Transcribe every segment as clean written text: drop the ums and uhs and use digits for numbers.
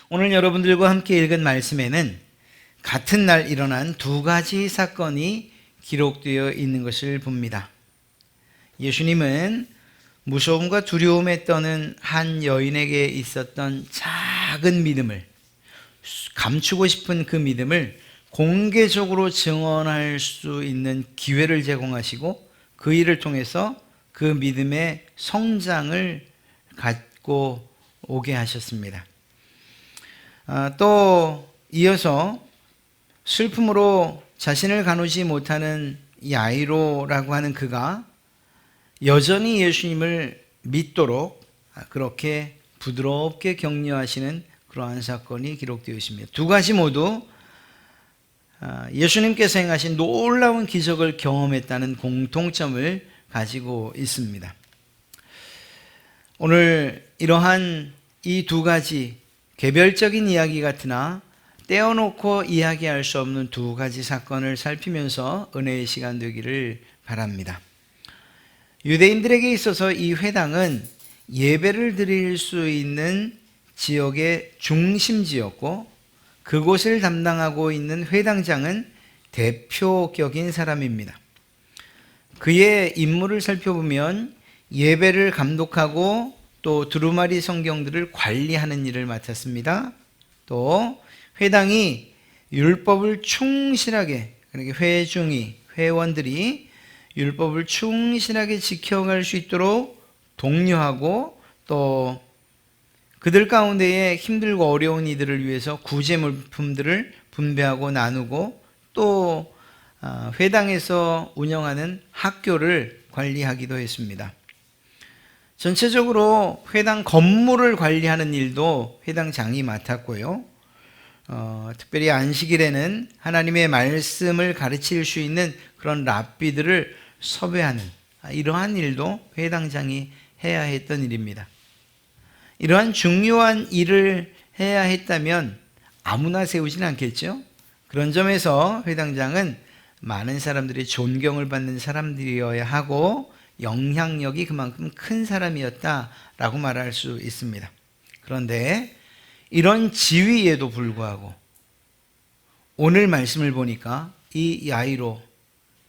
오늘 여러분들과 함께 읽은 말씀에는 같은 날 일어난 두 가지 사건이 기록되어 있는 것을 봅니다. 예수님은 무서움과 두려움에 떠는 한 여인에게 있었던 작은 믿음을, 감추고 싶은 그 믿음을 공개적으로 증언할 수 있는 기회를 제공하시고 그 일을 통해서 그 믿음의 성장을 갖고 오게 하셨습니다. 또 이어서 슬픔으로 자신을 가누지 못하는 야이로라고 하는 그가 여전히 예수님을 믿도록 그렇게 부드럽게 격려하시는 그러한 사건이 기록되어 있습니다. 두 가지 모두 예수님께서 행하신 놀라운 기적을 경험했다는 공통점을 가지고 있습니다. 오늘 이러한 이 두 가지 개별적인 이야기 같으나 떼어놓고 이야기할 수 없는 두 가지 사건을 살피면서 은혜의 시간 되기를 바랍니다. 유대인들에게 있어서 이 회당은 예배를 드릴 수 있는 지역의 중심지였고 그곳을 담당하고 있는 회당장은 대표격인 사람입니다. 그의 임무를 살펴보면 예배를 감독하고 또 두루마리 성경들을 관리하는 일을 맡았습니다. 또 회당이 율법을 충실하게, 그러니까 회원들이 율법을 충실하게 지켜갈 수 있도록 독려하고 또 그들 가운데에 힘들고 어려운 이들을 위해서 구제물품들을 분배하고 나누고 또 회당에서 운영하는 학교를 관리하기도 했습니다. 전체적으로 회당 건물을 관리하는 일도 회당장이 맡았고요. 특별히 안식일에는 하나님의 말씀을 가르칠 수 있는 그런 랍비들을 섭외하는 이러한 일도 회당장이 해야 했던 일입니다. 이러한 중요한 일을 해야 했다면 아무나 세우진 않겠죠. 그런 점에서 회당장은 많은 사람들이 존경을 받는 사람들이어야 하고 영향력이 그만큼 큰 사람이었다라고 말할 수 있습니다. 그런데 이런 지위에도 불구하고 오늘 말씀을 보니까 이 야이로,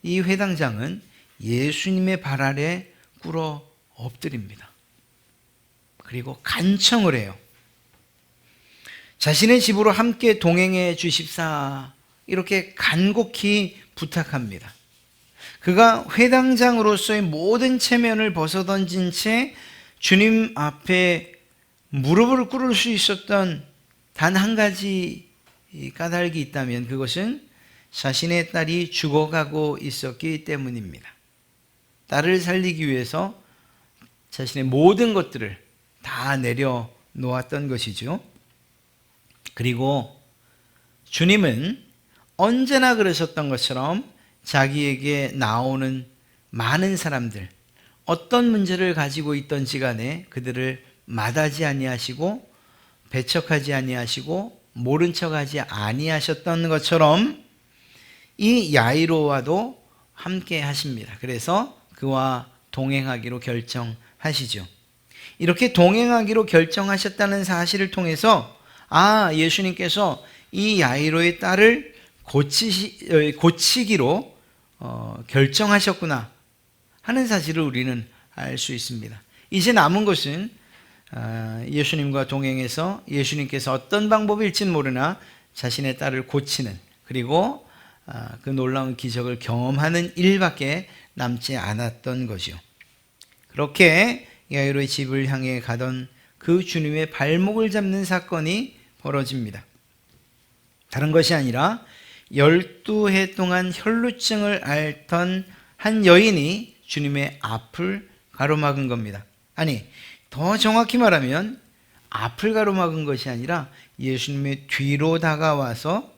이 회당장은 예수님의 발 아래 꿇어 엎드립니다. 그리고 간청을 해요. 자신의 집으로 함께 동행해 주십사 이렇게 간곡히 부탁합니다. 그가 회당장으로서의 모든 체면을 벗어던진 채 주님 앞에 무릎을 꿇을 수 있었던 단 한 가지 까닭이 있다면 그것은 자신의 딸이 죽어가고 있었기 때문입니다. 딸을 살리기 위해서 자신의 모든 것들을 다 내려놓았던 것이죠. 그리고 주님은 언제나 그러셨던 것처럼 자기에게 나오는 많은 사람들, 어떤 문제를 가지고 있던지 간에 그들을 마다하지 아니하시고 배척하지 아니하시고 모른 척하지 아니하셨던 것처럼 이 야이로와도 함께 하십니다. 그래서 그와 동행하기로 결정하시죠. 이렇게 동행하기로 결정하셨다는 사실을 통해서 예수님께서 이 야이로의 딸을 고치기로 결정하셨구나 하는 사실을 우리는 알 수 있습니다. 이제 남은 것은 예수님과 동행해서 예수님께서 어떤 방법일지는 모르나 자신의 딸을 고치는 그리고 그 놀라운 기적을 경험하는 일밖에 남지 않았던 거죠. 그렇게 야이로의 집을 향해 가던 그 주님의 발목을 잡는 사건이 벌어집니다. 다른 것이 아니라 12해 동안 혈루증을 앓던 한 여인이 주님의 앞을 가로막은 겁니다. 아니, 더 정확히 말하면 앞을 가로막은 것이 아니라 예수님의 뒤로 다가와서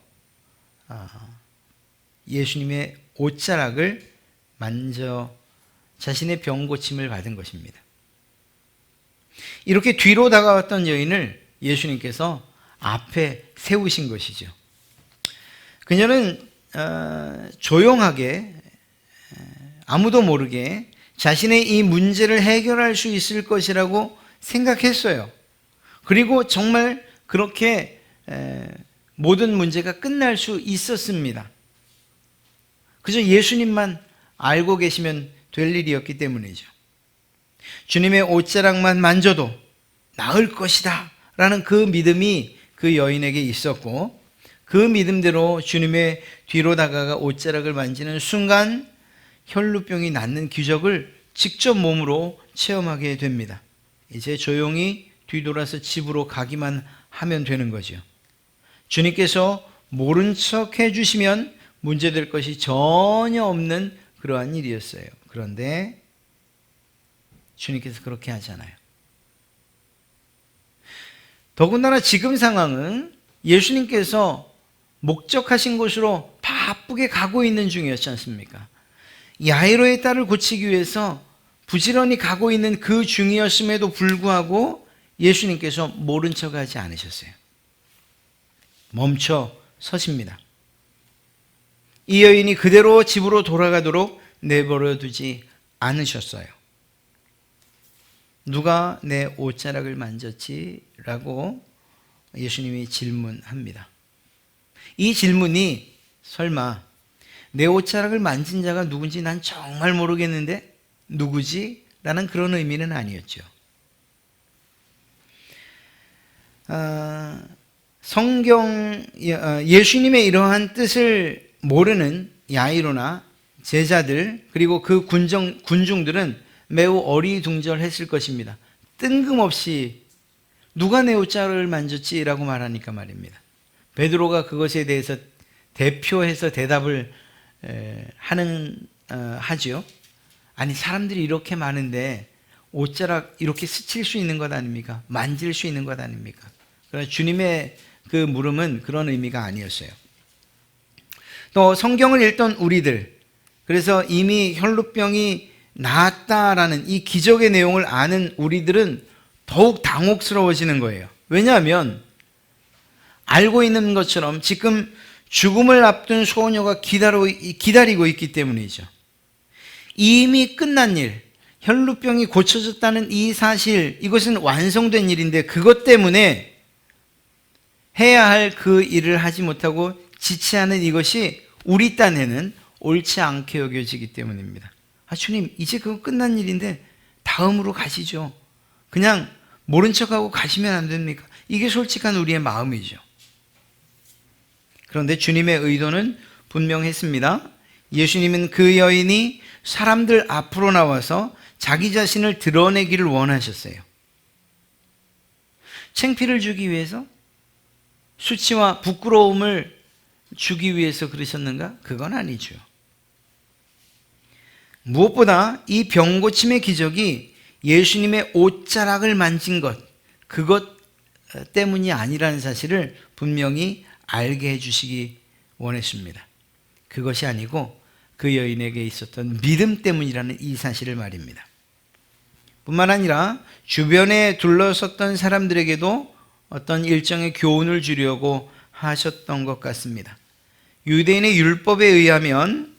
예수님의 옷자락을 만져 자신의 병 고침을 받은 것입니다. 이렇게 뒤로 다가왔던 여인을 예수님께서 앞에 세우신 것이죠. 그녀는 조용하게 아무도 모르게 자신의 이 문제를 해결할 수 있을 것이라고 생각했어요. 그리고 정말 그렇게 모든 문제가 끝날 수 있었습니다. 그저 예수님만 알고 계시면 될 일이었기 때문이죠. 주님의 옷자락만 만져도 나을 것이다 라는 그 믿음이 그 여인에게 있었고, 그 믿음대로 주님의 뒤로 다가가 옷자락을 만지는 순간 혈루병이 낫는 기적을 직접 몸으로 체험하게 됩니다. 이제 조용히 뒤돌아서 집으로 가기만 하면 되는 거죠. 주님께서 모른 척 해주시면 문제될 것이 전혀 없는 그러한 일이었어요. 그런데 주님께서 그렇게 하잖아요. 더군다나 지금 상황은 예수님께서 목적하신 곳으로 바쁘게 가고 있는 중이었지 않습니까? 야이로의 딸을 고치기 위해서 부지런히 가고 있는 그 중이었음에도 불구하고 예수님께서 모른 척하지 않으셨어요. 멈춰 서십니다. 이 여인이 그대로 집으로 돌아가도록 내버려 두지 않으셨어요. 누가 내 옷자락을 만졌지? 라고 예수님이 질문합니다. 이 질문이 설마 내 옷자락을 만진 자가 누군지 난 정말 모르겠는데 누구지? 라는 그런 의미는 아니었죠. 예수님의 이러한 뜻을 모르는 야이로나 제자들 그리고 그 군중들은 매우 어리둥절했을 것입니다. 뜬금없이 누가 내 옷자락을 만졌지? 라고 말하니까 말입니다. 베드로가 그것에 대해서 대표해서 대답을 하지요. 아니, 사람들이 이렇게 많은데 옷자락 이렇게 스칠 수 있는 것 아닙니까? 만질 수 있는 것 아닙니까? 그러나 주님의 그 물음은 그런 의미가 아니었어요. 또 성경을 읽던 우리들, 그래서 이미 혈루병이 나았다라는 이 기적의 내용을 아는 우리들은 더욱 당혹스러워지는 거예요. 왜냐하면 알고 있는 것처럼 지금 죽음을 앞둔 소녀가 기다리고 있기 때문이죠. 이미 끝난 일, 혈루병이 고쳐졌다는 이 사실, 이것은 완성된 일인데 그것 때문에 해야 할 그 일을 하지 못하고 지체하는 이것이 우리 딴에는 옳지 않게 여겨지기 때문입니다. 주님, 이제 그거 끝난 일인데 다음으로 가시죠. 그냥 모른 척하고 가시면 안 됩니까? 이게 솔직한 우리의 마음이죠. 그런데 주님의 의도는 분명했습니다. 예수님은 그 여인이 사람들 앞으로 나와서 자기 자신을 드러내기를 원하셨어요. 창피를 주기 위해서? 수치와 부끄러움을 주기 위해서 그러셨는가? 그건 아니죠. 무엇보다 이 병고침의 기적이 예수님의 옷자락을 만진 것, 그것 때문이 아니라는 사실을 분명히 알게 해주시기 원했습니다. 그것이 아니고 그 여인에게 있었던 믿음 때문이라는 이 사실을 말입니다. 뿐만 아니라 주변에 둘러섰던 사람들에게도 어떤 일정의 교훈을 주려고 하셨던 것 같습니다. 유대인의 율법에 의하면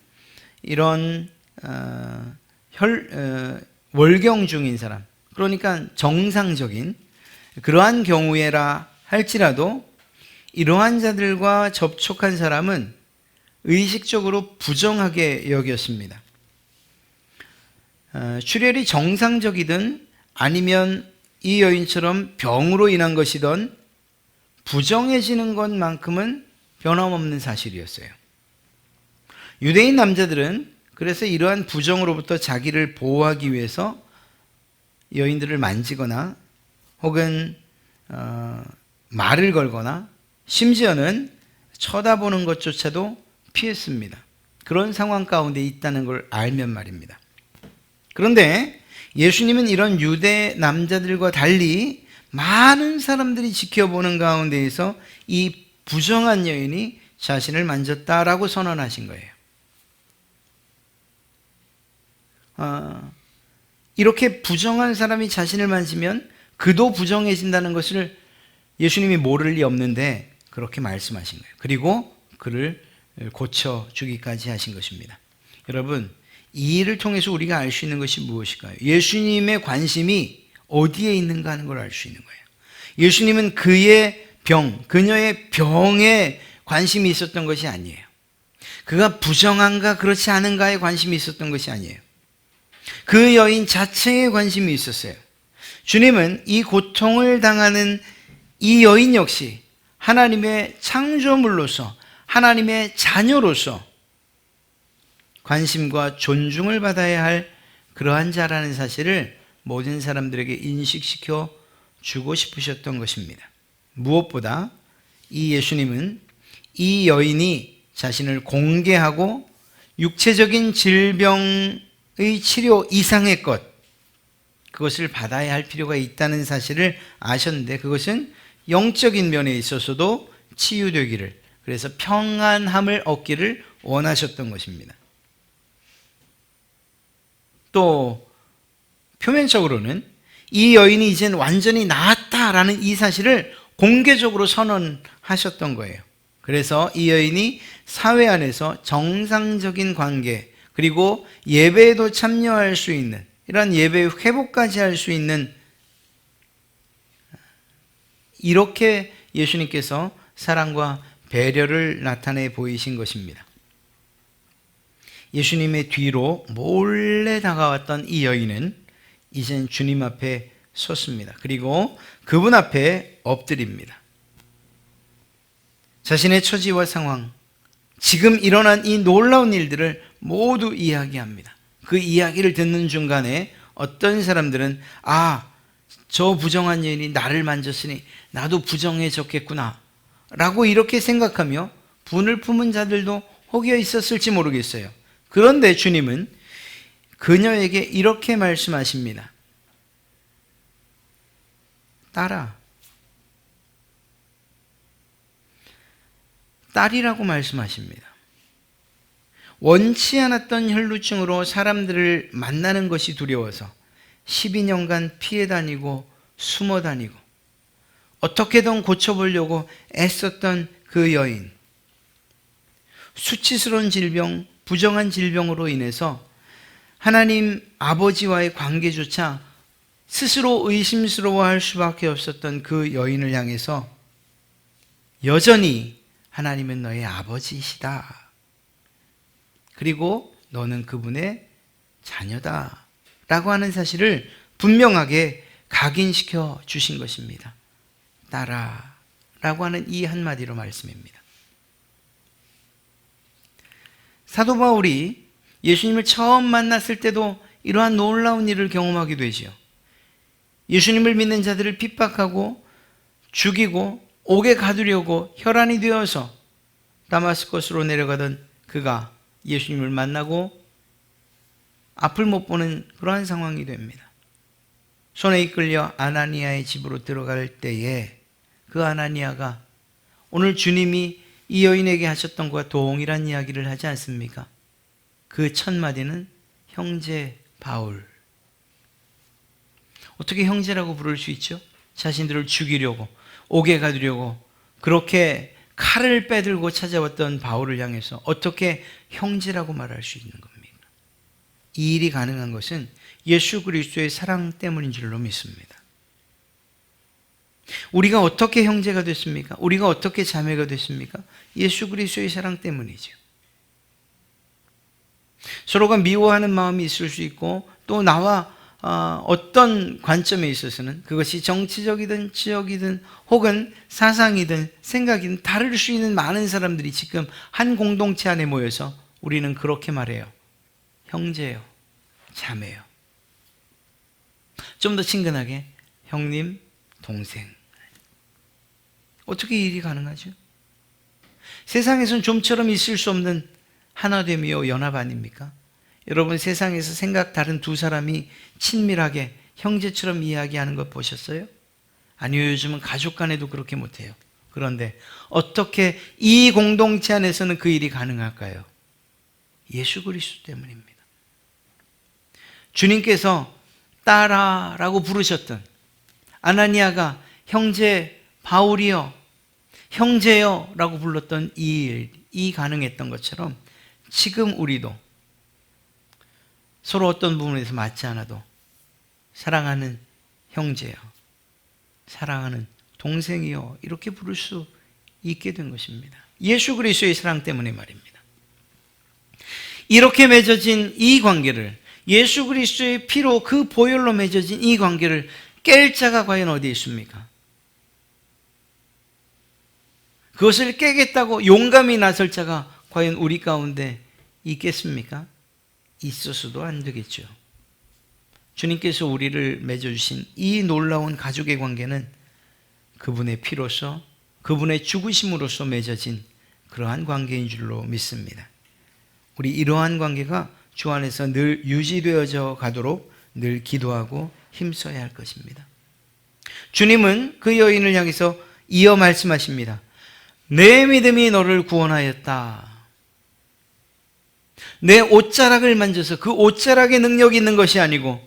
이런 월경 중인 사람, 그러니까 정상적인 그러한 경우에라 할지라도 이러한 자들과 접촉한 사람은 의식적으로 부정하게 여겼습니다. 출혈이 정상적이든 아니면 이 여인처럼 병으로 인한 것이든 부정해지는 것만큼은 변함없는 사실이었어요. 유대인 남자들은 그래서 이러한 부정으로부터 자기를 보호하기 위해서 여인들을 만지거나 혹은 말을 걸거나 심지어는 쳐다보는 것조차도 피했습니다. 그런 상황 가운데 있다는 걸 알면 말입니다. 그런데 예수님은 이런 유대 남자들과 달리 많은 사람들이 지켜보는 가운데에서 이 부정한 여인이 자신을 만졌다라고 선언하신 거예요. 이렇게 부정한 사람이 자신을 만지면 그도 부정해진다는 것을 예수님이 모를 리 없는데 그렇게 말씀하신 거예요. 그리고 그를 고쳐주기까지 하신 것입니다. 여러분, 이 일을 통해서 우리가 알 수 있는 것이 무엇일까요? 예수님의 관심이 어디에 있는가 하는 걸 알 수 있는 거예요. 예수님은 그의 그녀의 병에 관심이 있었던 것이 아니에요. 그가 부정한가 그렇지 않은가에 관심이 있었던 것이 아니에요. 그 여인 자체에 관심이 있었어요. 주님은 이 고통을 당하는 이 여인 역시 하나님의 창조물로서, 하나님의 자녀로서 관심과 존중을 받아야 할 그러한 자라는 사실을 모든 사람들에게 인식시켜 주고 싶으셨던 것입니다. 무엇보다 이 예수님은 이 여인이 자신을 공개하고 육체적인 질병의 치료 이상의 것, 그것을 받아야 할 필요가 있다는 사실을 아셨는데, 그것은 영적인 면에 있어서도 치유되기를, 그래서 평안함을 얻기를 원하셨던 것입니다. 또 표면적으로는 이 여인이 이젠 완전히 나았다라는 이 사실을 공개적으로 선언하셨던 거예요. 그래서 이 여인이 사회 안에서 정상적인 관계, 그리고 예배에도 참여할 수 있는, 이런 예배 회복까지 할 수 있는, 이렇게 예수님께서 사랑과 배려를 나타내 보이신 것입니다. 예수님의 뒤로 몰래 다가왔던 이 여인은 이젠 주님 앞에 섰습니다. 그리고 그분 앞에 엎드립니다. 자신의 처지와 상황, 지금 일어난 이 놀라운 일들을 모두 이야기합니다. 그 이야기를 듣는 중간에 어떤 사람들은 저 부정한 여인이 나를 만졌으니 나도 부정해졌겠구나 라고 이렇게 생각하며 분을 품은 자들도 혹여 있었을지 모르겠어요. 그런데 주님은 그녀에게 이렇게 말씀하십니다. 딸이라고 말씀하십니다. 원치 않았던 혈루증으로 사람들을 만나는 것이 두려워서 12년간 피해 다니고 숨어 다니고 어떻게든 고쳐보려고 애썼던 그 여인, 수치스러운 질병, 부정한 질병으로 인해서 하나님 아버지와의 관계조차 스스로 의심스러워할 수밖에 없었던 그 여인을 향해서 여전히 하나님은 너의 아버지이시다, 그리고 너는 그분의 자녀다 라고 하는 사실을 분명하게 각인시켜 주신 것입니다. 딸아 라고 하는 이 한마디로 말씀입니다. 사도 바울이 예수님을 처음 만났을 때도 이러한 놀라운 일을 경험하게 되지요. 예수님을 믿는 자들을 핍박하고 죽이고 옥에 가두려고 혈안이 되어서 다마스커스로 내려가던 그가 예수님을 만나고 앞을 못 보는 그러한 상황이 됩니다. 손에 이끌려 아나니아의 집으로 들어갈 때에 그 아나니아가 오늘 주님이 이 여인에게 하셨던 것과 동일한 이야기를 하지 않습니까? 그 첫 마디는 형제 바울. 어떻게 형제라고 부를 수 있죠? 자신들을 죽이려고, 옥에 가두려고 그렇게 칼을 빼들고 찾아왔던 바울을 향해서 어떻게 형제라고 말할 수 있는 겁니까? 이 일이 가능한 것은 예수 그리스도의 사랑 때문인 줄로 믿습니다. 우리가 어떻게 형제가 됐습니까? 우리가 어떻게 자매가 됐습니까? 예수 그리스도의 사랑 때문이죠. 서로가 미워하는 마음이 있을 수 있고, 또 나와 어떤 관점에 있어서는 그것이 정치적이든 지역이든 혹은 사상이든 생각이든 다를 수 있는 많은 사람들이 지금 한 공동체 안에 모여서 우리는 그렇게 말해요. 형제예요, 자매예요. 좀 더 친근하게 형님, 동생. 어떻게 일이 가능하죠? 세상에서는 좀처럼 있을 수 없는 하나됨이요 연합 아닙니까? 여러분, 세상에서 생각 다른 두 사람이 친밀하게 형제처럼 이야기하는 것 보셨어요? 아니요, 요즘은 가족 간에도 그렇게 못해요. 그런데 어떻게 이 공동체 안에서는 그 일이 가능할까요? 예수 그리스도 때문입니다. 주님께서 딸아라고 부르셨던 아나니아가 형제 바울이여, 형제여 라고 불렀던 이 가능했던 것처럼 지금 우리도 서로 어떤 부분에서 맞지 않아도 사랑하는 형제여, 사랑하는 동생이요, 이렇게 부를 수 있게 된 것입니다. 예수 그리스도의 사랑 때문에 말입니다. 이렇게 맺어진 이 관계를, 예수 그리스도의 피로 그 보혈로 맺어진 이 관계를 깰 자가 과연 어디 있습니까? 그것을 깨겠다고 용감히 나설 자가 과연 우리 가운데 있겠습니까? 있어서도 안 되겠죠. 주님께서 우리를 맺어주신 이 놀라운 가족의 관계는 그분의 피로서, 그분의 죽으심으로써 맺어진 그러한 관계인 줄로 믿습니다. 우리 이러한 관계가 주 안에서 늘 유지되어져 가도록 늘 기도하고 힘써야 할 것입니다. 주님은 그 여인을 향해서 이어 말씀하십니다. 내 믿음이 너를 구원하였다. 내 옷자락을 만져서 그 옷자락에 능력이 있는 것이 아니고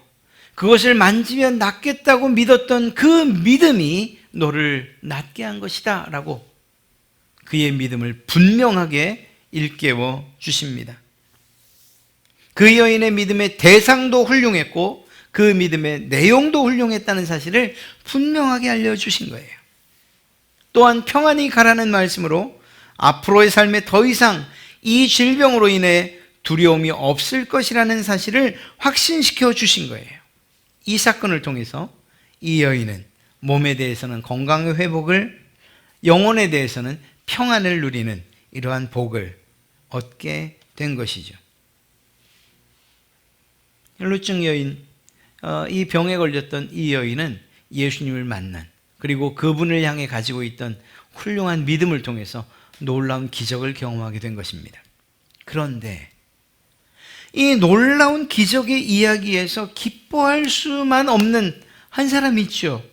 그것을 만지면 낫겠다고 믿었던 그 믿음이 너를 낫게 한 것이다 라고 그의 믿음을 분명하게 일깨워 주십니다. 그 여인의 믿음의 대상도 훌륭했고 그 믿음의 내용도 훌륭했다는 사실을 분명하게 알려주신 거예요. 또한 평안히 가라는 말씀으로 앞으로의 삶에 더 이상 이 질병으로 인해 두려움이 없을 것이라는 사실을 확신시켜 주신 거예요. 이 사건을 통해서 이 여인은 몸에 대해서는 건강의 회복을, 영혼에 대해서는 평안을 누리는 이러한 복을 얻게 된 것이죠. 혈루증 여인, 이 병에 걸렸던 이 여인은 예수님을 만난, 그리고 그분을 향해 가지고 있던 훌륭한 믿음을 통해서 놀라운 기적을 경험하게 된 것입니다. 그런데 이 놀라운 기적의 이야기에서 기뻐할 수만 없는 한 사람이 있죠.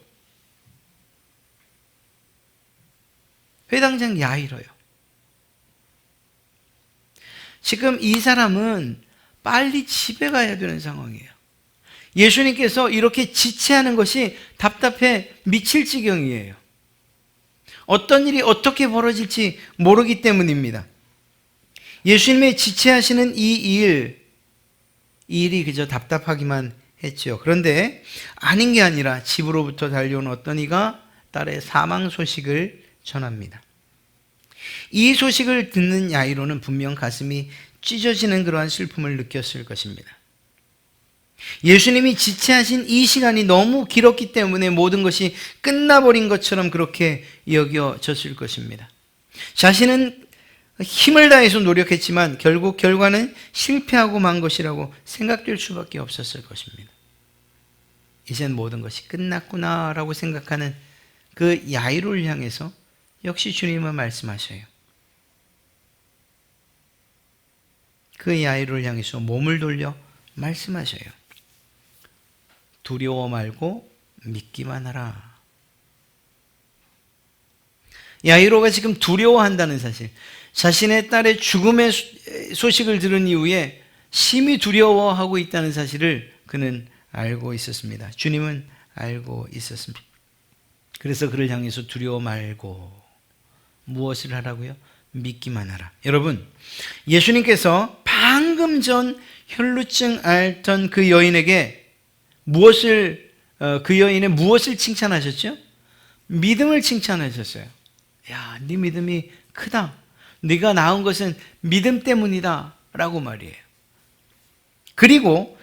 회당장 야이로요. 지금 이 사람은 빨리 집에 가야 되는 상황이에요. 예수님께서 이렇게 지체하는 것이 답답해 미칠 지경이에요. 어떤 일이 어떻게 벌어질지 모르기 때문입니다. 예수님의 지체하시는 이 일이 그저 답답하기만 했죠. 그런데 아닌 게 아니라 집으로부터 달려온 어떤 이가 딸의 사망 소식을 전합니다. 이 소식을 듣는 야이로는 분명 가슴이 찢어지는 그러한 슬픔을 느꼈을 것입니다. 예수님이 지체하신 이 시간이 너무 길었기 때문에 모든 것이 끝나버린 것처럼 그렇게 여겨졌을 것입니다. 자신은 힘을 다해서 노력했지만 결국 결과는 실패하고 만 것이라고 생각될 수밖에 없었을 것입니다. 이젠 모든 것이 끝났구나라고 생각하는 그 야이로를 향해서 역시 주님은 말씀하셔요. 그 야이로를 향해서 몸을 돌려 말씀하셔요. 두려워 말고 믿기만 하라. 야이로가 지금 두려워한다는 사실, 자신의 딸의 죽음의 소식을 들은 이후에 심히 두려워하고 있다는 사실을 그는 알고 있었습니다. 주님은 알고 있었습니다. 그래서 그를 향해서 두려워 말고 무엇을 하라고요? 믿기만 하라. 여러분, 예수님께서 방금 전 혈루증 앓던 그 여인에게 그 여인의 무엇을 칭찬하셨죠? 믿음을 칭찬하셨어요. 야, 네 믿음이 크다. 네가 나은 것은 믿음 때문이다 라고 말이에요. 그리고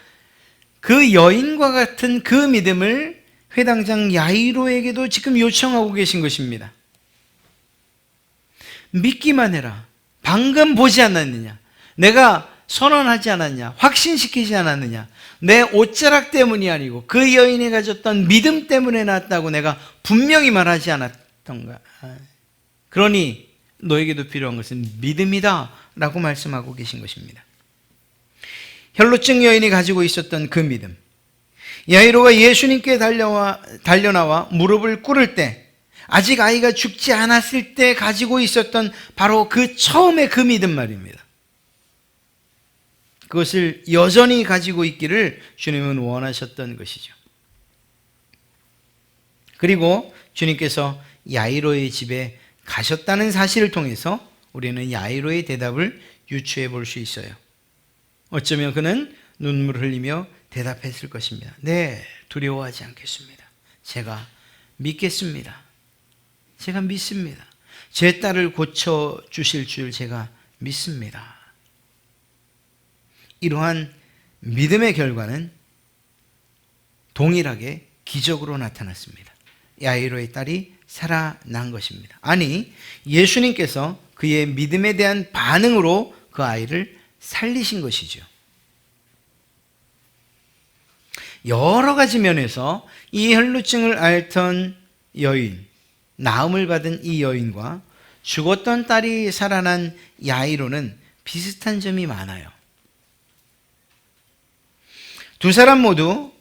그 여인과 같은 그 믿음을 회당장 야이로에게도 지금 요청하고 계신 것입니다. 믿기만 해라. 방금 보지 않았느냐? 내가 선언하지 않았냐? 확신시키지 않았느냐? 내 옷자락 때문이 아니고 그 여인이 가졌던 믿음 때문에 났다고 내가 분명히 말하지 않았던가? 그러니 너에게도 필요한 것은 믿음이다 라고 말씀하고 계신 것입니다. 혈루증 여인이 가지고 있었던 그 믿음, 야이로가 예수님께 달려나와 무릎을 꿇을 때, 아직 아이가 죽지 않았을 때 가지고 있었던 바로 그 처음의 그 믿음 말입니다. 그것을 여전히 가지고 있기를 주님은 원하셨던 것이죠. 그리고 주님께서 야이로의 집에 가셨다는 사실을 통해서 우리는 야이로의 대답을 유추해 볼 수 있어요. 어쩌면 그는 눈물을 흘리며 대답했을 것입니다. 네, 두려워하지 않겠습니다. 제가 믿겠습니다. 제가 믿습니다. 제 딸을 고쳐주실 줄 제가 믿습니다. 이러한 믿음의 결과는 동일하게 기적으로 나타났습니다. 야이로의 딸이 살아난 것입니다. 아니, 예수님께서 그의 믿음에 대한 반응으로 그 아이를 살리신 것이죠. 여러 가지 면에서 이 혈루증을 앓던 여인, 나음을 받은 이 여인과 죽었던 딸이 살아난 야이로는 비슷한 점이 많아요. 두 사람 모두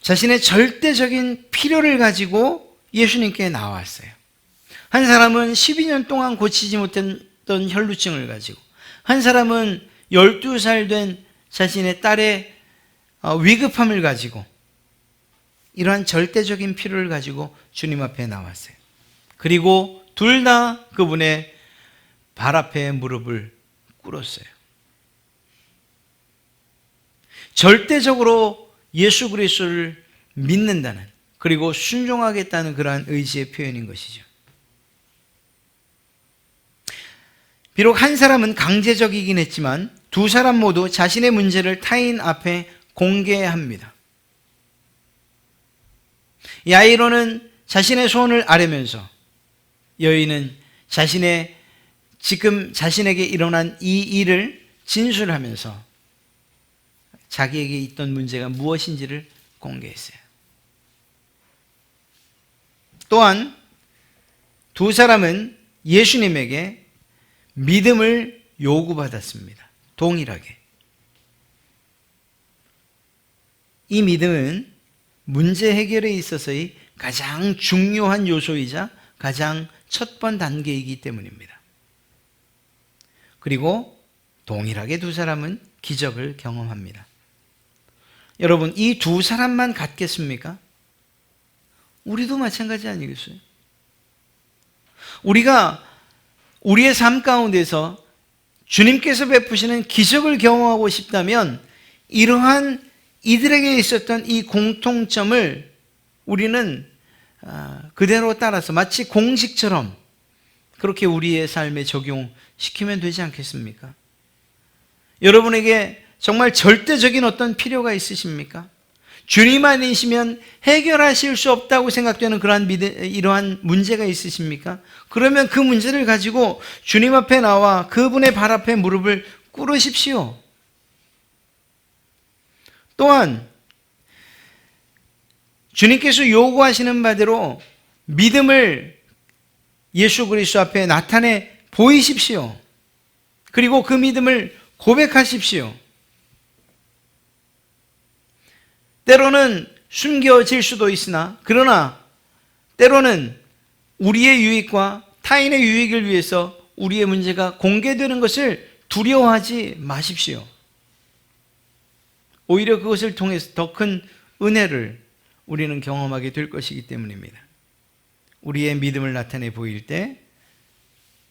자신의 절대적인 필요를 가지고 예수님께 나왔어요. 한 사람은 12년 동안 고치지 못했던 혈루증을 가지고, 한 사람은 12살 된 자신의 딸의 위급함을 가지고, 이러한 절대적인 필요를 가지고 주님 앞에 나왔어요. 그리고 둘 다 그분의 발 앞에 무릎을 꿇었어요. 절대적으로 예수 그리스도를 믿는다는, 그리고 순종하겠다는 그러한 의지의 표현인 것이죠. 비록 한 사람은 강제적이긴 했지만 두 사람 모두 자신의 문제를 타인 앞에 공개합니다. 야이로는 자신의 소원을 아뢰면서, 여인은 지금 자신에게 일어난 이 일을 진술하면서 자기에게 있던 문제가 무엇인지를 공개했어요. 또한 두 사람은 예수님에게 믿음을 요구받았습니다. 동일하게. 이 믿음은 문제 해결에 있어서의 가장 중요한 요소이자 가장 첫 번 단계이기 때문입니다. 그리고 동일하게 두 사람은 기적을 경험합니다. 여러분, 이 두 사람만 같겠습니까? 우리도 마찬가지 아니겠어요? 우리가 우리의 삶 가운데서 주님께서 베푸시는 기적을 경험하고 싶다면 이러한 이들에게 있었던 이 공통점을 우리는 그대로 따라서 마치 공식처럼 그렇게 우리의 삶에 적용시키면 되지 않겠습니까? 여러분에게 정말 절대적인 어떤 필요가 있으십니까? 주님 아니시면 해결하실 수 없다고 생각되는 이러한 문제가 있으십니까? 그러면 그 문제를 가지고 주님 앞에 나와 그분의 발 앞에 무릎을 꿇으십시오. 또한 주님께서 요구하시는 바대로 믿음을 예수 그리스도 앞에 나타내 보이십시오. 그리고 그 믿음을 고백하십시오. 때로는 숨겨질 수도 있으나, 그러나 때로는 우리의 유익과 타인의 유익을 위해서 우리의 문제가 공개되는 것을 두려워하지 마십시오. 오히려 그것을 통해서 더 큰 은혜를 우리는 경험하게 될 것이기 때문입니다. 우리의 믿음을 나타내 보일 때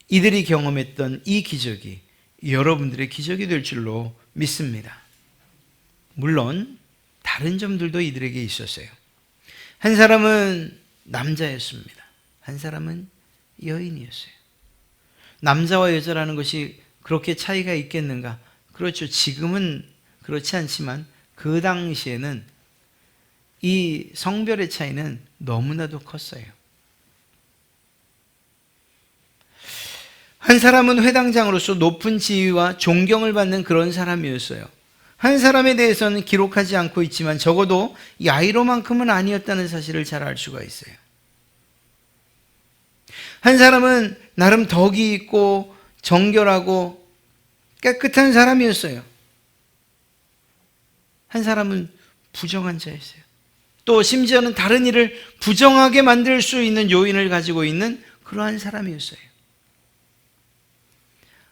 이들이 경험했던 이 기적이 여러분들의 기적이 될 줄로 믿습니다. 물론 다른 점들도 이들에게 있었어요. 한 사람은 남자였습니다. 한 사람은 여인이었어요. 남자와 여자라는 것이 그렇게 차이가 있겠는가? 그렇죠. 지금은 그렇지 않지만 그 당시에는 이 성별의 차이는 너무나도 컸어요. 한 사람은 회당장으로서 높은 지위와 존경을 받는 그런 사람이었어요. 한 사람에 대해서는 기록하지 않고 있지만 적어도 야이로만큼은 아니었다는 사실을 잘 알 수가 있어요. 한 사람은 나름 덕이 있고 정결하고 깨끗한 사람이었어요. 한 사람은 부정한 자였어요. 또 심지어는 다른 일을 부정하게 만들 수 있는 요인을 가지고 있는 그러한 사람이었어요.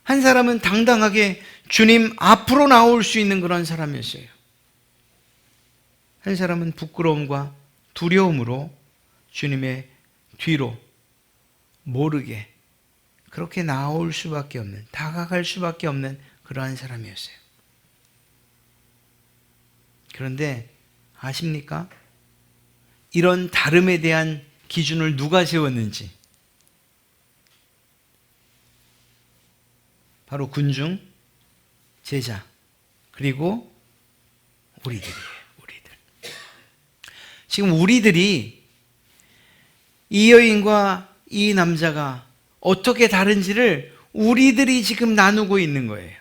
한 사람은 당당하게 주님 앞으로 나올 수 있는 그런 사람이었어요. 한 사람은 부끄러움과 두려움으로 주님의 뒤로 모르게 그렇게 나올 수밖에 없는, 다가갈 수밖에 없는 그러한 사람이었어요. 그런데 아십니까? 이런 다름에 대한 기준을 누가 세웠는지, 바로 군중, 제자, 그리고 우리들이에요. 우리들. 지금 우리들이 이 여인과 이 남자가 어떻게 다른지를 우리들이 지금 나누고 있는 거예요.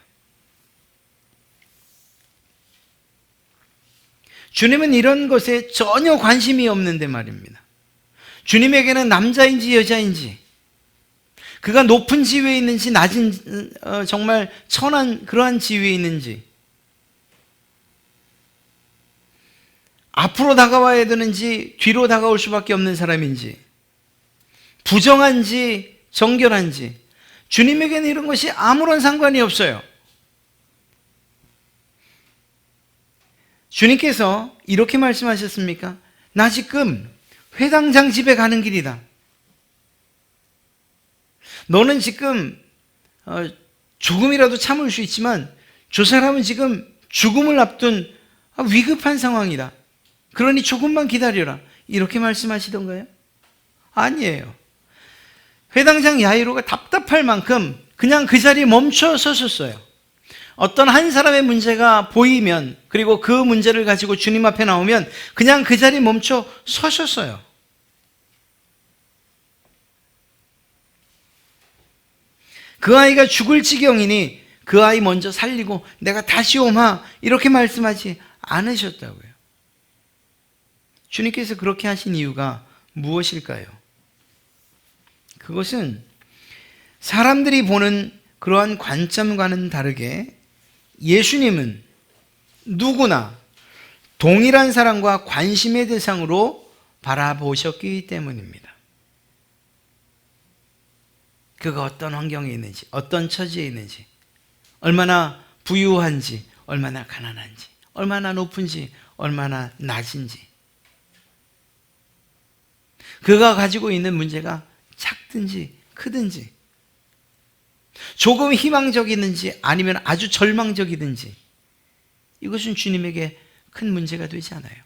주님은 이런 것에 전혀 관심이 없는데 말입니다. 주님에게는 남자인지 여자인지, 그가 높은 지위에 있는지 낮은 정말 천한 그러한 지위에 있는지, 앞으로 다가와야 되는지 뒤로 다가올 수밖에 없는 사람인지, 부정한지 정결한지, 주님에게는 이런 것이 아무런 상관이 없어요. 주님께서 이렇게 말씀하셨습니까? 나 지금 회당장 집에 가는 길이다. 너는 지금 조금이라도 참을 수 있지만 저 사람은 지금 죽음을 앞둔 위급한 상황이다. 그러니 조금만 기다려라. 이렇게 말씀하시던가요? 아니에요. 회당장 야이로가 답답할 만큼 그냥 그 자리에 멈춰 서셨어요. 어떤 한 사람의 문제가 보이면, 그리고 그 문제를 가지고 주님 앞에 나오면 그냥 그 자리에 멈춰 서셨어요. 그 아이가 죽을 지경이니 그 아이 먼저 살리고 내가 다시 오마, 이렇게 말씀하지 않으셨다고요. 주님께서 그렇게 하신 이유가 무엇일까요? 그것은 사람들이 보는 그러한 관점과는 다르게 예수님은 누구나 동일한 사랑과 관심의 대상으로 바라보셨기 때문입니다. 그가 어떤 환경에 있는지, 어떤 처지에 있는지, 얼마나 부유한지, 얼마나 가난한지, 얼마나 높은지, 얼마나 낮은지, 그가 가지고 있는 문제가 작든지 크든지, 조금 희망적이든지 아니면 아주 절망적이든지, 이것은 주님에게 큰 문제가 되지 않아요.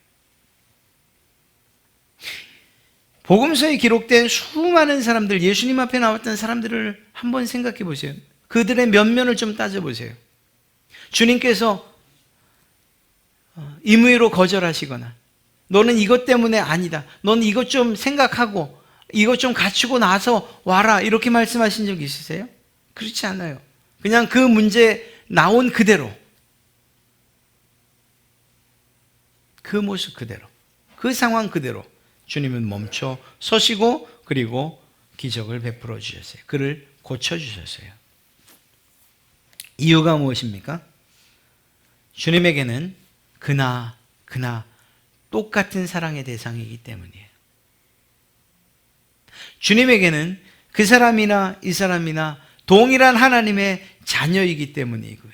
복음서에 기록된 수많은 사람들, 예수님 앞에 나왔던 사람들을 한번 생각해 보세요. 그들의 면면을 좀 따져보세요. 주님께서 임의로 거절하시거나, 너는 이것 때문에 아니다, 너는 이것 좀 생각하고 이것 좀 갖추고 나서 와라, 이렇게 말씀하신 적 있으세요? 그렇지 않아요. 그냥 그 문제 나온 그대로, 그 모습 그대로, 그 상황 그대로 주님은 멈춰 서시고, 그리고 기적을 베풀어 주셨어요. 그를 고쳐 주셨어요. 이유가 무엇입니까? 주님에게는 그나 똑같은 사랑의 대상이기 때문이에요. 주님에게는 그 사람이나 이 사람이나 동일한 하나님의 자녀이기 때문이고요.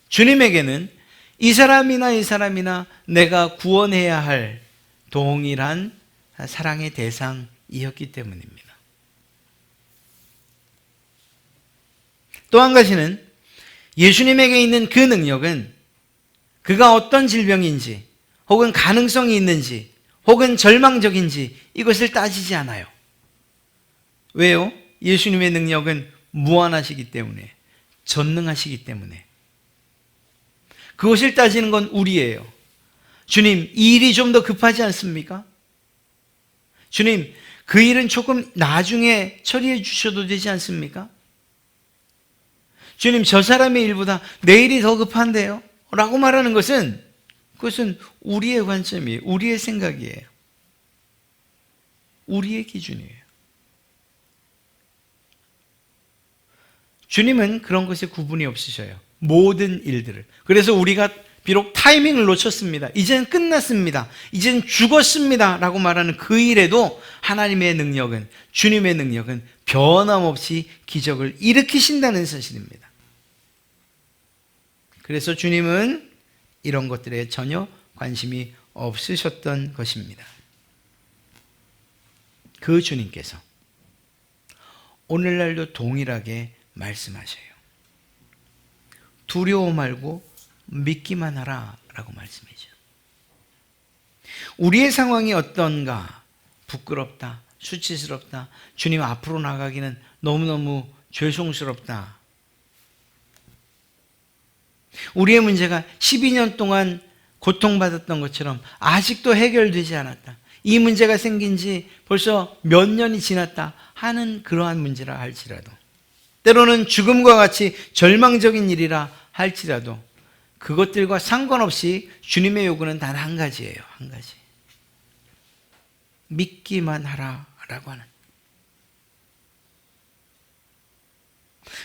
주님에게는 이 사람이나 내가 구원해야 할 동일한 사랑의 대상이었기 때문입니다. 또 한 가지는 예수님에게 있는 그 능력은 그가 어떤 질병인지, 혹은 가능성이 있는지, 혹은 절망적인지 이것을 따지지 않아요. 왜요? 예수님의 능력은 무한하시기 때문에, 전능하시기 때문에. 그것을 따지는 건 우리예요. 주님, 이 일이 좀 더 급하지 않습니까? 주님, 그 일은 조금 나중에 처리해 주셔도 되지 않습니까? 주님, 저 사람의 일보다 내 일이 더 급한데요? 라고 말하는 것은, 그것은 우리의 관점이에요. 우리의 생각이에요. 우리의 기준이에요. 주님은 그런 것에 구분이 없으셔요. 모든 일들을. 그래서 우리가 비록 타이밍을 놓쳤습니다, 이제는 끝났습니다, 이제는 죽었습니다 라고 말하는 그 일에도 하나님의 능력은, 주님의 능력은 변함없이 기적을 일으키신다는 사실입니다. 그래서 주님은 이런 것들에 전혀 관심이 없으셨던 것입니다. 그 주님께서 오늘날도 동일하게 말씀하셔요. 두려워 말고 믿기만 하라 라고 말씀이죠. 우리의 상황이 어떤가, 부끄럽다, 수치스럽다, 주님 앞으로 나가기는 너무너무 죄송스럽다. 우리의 문제가 12년 동안 고통받았던 것처럼 아직도 해결되지 않았다. 이 문제가 생긴 지 벌써 몇 년이 지났다 하는 그러한 문제라 할지라도, 때로는 죽음과 같이 절망적인 일이라 할지라도 그것들과 상관없이 주님의 요구는 단 한 가지예요. 한 가지. 믿기만 하라라고 하는.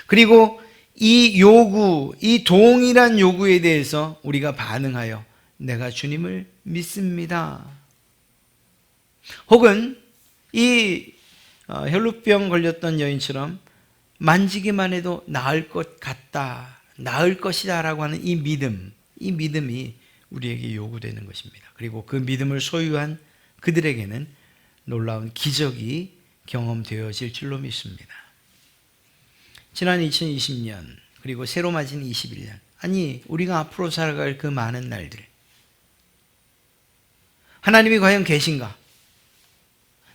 그리고 이 요구, 이 동일한 요구에 대해서 우리가 반응하여 내가 주님을 믿습니다. 혹은 이 혈루병 걸렸던 여인처럼 만지기만 해도 나을 것 같다, 나을 것이다 라고 하는 이 믿음이 우리에게 요구되는 것입니다. 그리고 그 믿음을 소유한 그들에게는 놀라운 기적이 경험되어질 줄로 믿습니다. 지난 2020년 그리고 새로 맞은 21년, 아니 우리가 앞으로 살아갈 그 많은 날들, 하나님이 과연 계신가?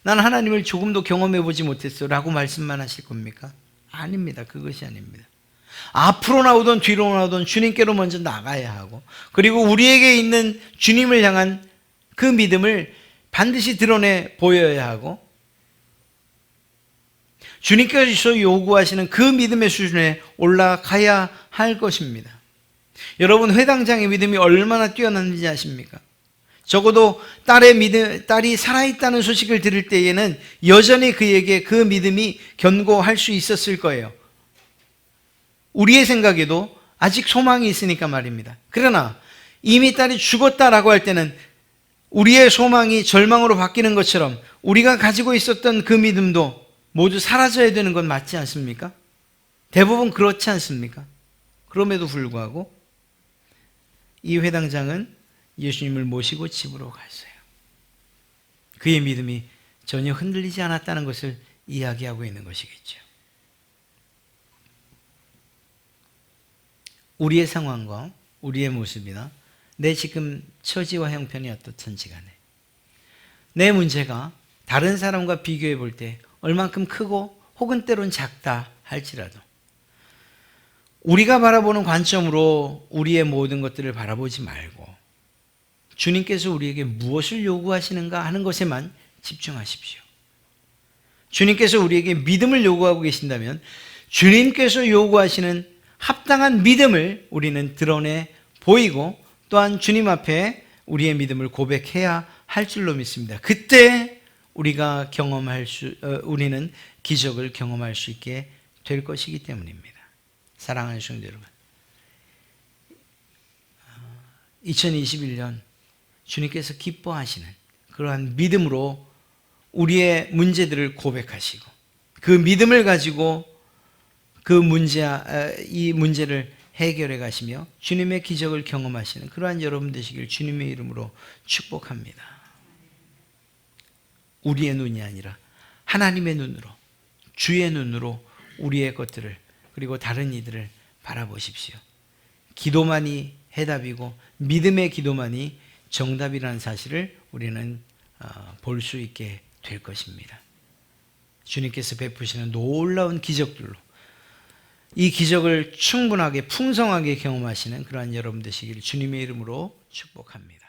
나는 하나님을 조금도 경험해보지 못했어 라고 말씀만 하실 겁니까? 아닙니다. 그것이 아닙니다. 앞으로 나오든 뒤로 나오든 주님께로 먼저 나가야 하고, 그리고 우리에게 있는 주님을 향한 그 믿음을 반드시 드러내 보여야 하고, 주님께서 요구하시는 그 믿음의 수준에 올라가야 할 것입니다. 여러분, 회당장의 믿음이 얼마나 뛰어났는지 아십니까? 적어도 딸이 살아있다는 소식을 들을 때에는 여전히 그에게 그 믿음이 견고할 수 있었을 거예요. 우리의 생각에도 아직 소망이 있으니까 말입니다. 그러나 이미 딸이 죽었다라고 할 때는 우리의 소망이 절망으로 바뀌는 것처럼 우리가 가지고 있었던 그 믿음도 모두 사라져야 되는 건 맞지 않습니까? 대부분 그렇지 않습니까? 그럼에도 불구하고 이 회당장은 예수님을 모시고 집으로 갔어요. 그의 믿음이 전혀 흔들리지 않았다는 것을 이야기하고 있는 것이겠죠. 우리의 상황과 우리의 모습이나 내 지금 처지와 형편이 어떻든지 간에 내 문제가 다른 사람과 비교해 볼 때 얼만큼 크고 혹은 때론 작다 할지라도 우리가 바라보는 관점으로 우리의 모든 것들을 바라보지 말고 주님께서 우리에게 무엇을 요구하시는가 하는 것에만 집중하십시오. 주님께서 우리에게 믿음을 요구하고 계신다면 주님께서 요구하시는 합당한 믿음을 우리는 드러내 보이고 또한 주님 앞에 우리의 믿음을 고백해야 할 줄로 믿습니다. 그때 우리가 우리는 기적을 경험할 수 있게 될 것이기 때문입니다. 사랑하는 성도 여러분, 2021년 주님께서 기뻐하시는 그러한 믿음으로 우리의 문제들을 고백하시고 그 믿음을 가지고 이 문제를 해결해 가시며 주님의 기적을 경험하시는 그러한 여러분 되시길 주님의 이름으로 축복합니다. 우리의 눈이 아니라 하나님의 눈으로, 주의 눈으로 우리의 것들을 그리고 다른 이들을 바라보십시오. 기도만이 해답이고 믿음의 기도만이 정답이라는 사실을 우리는 볼 수 있게 될 것입니다. 주님께서 베푸시는 놀라운 기적들로 이 기적을 충분하게 풍성하게 경험하시는 그러한 여러분 되시기를 주님의 이름으로 축복합니다.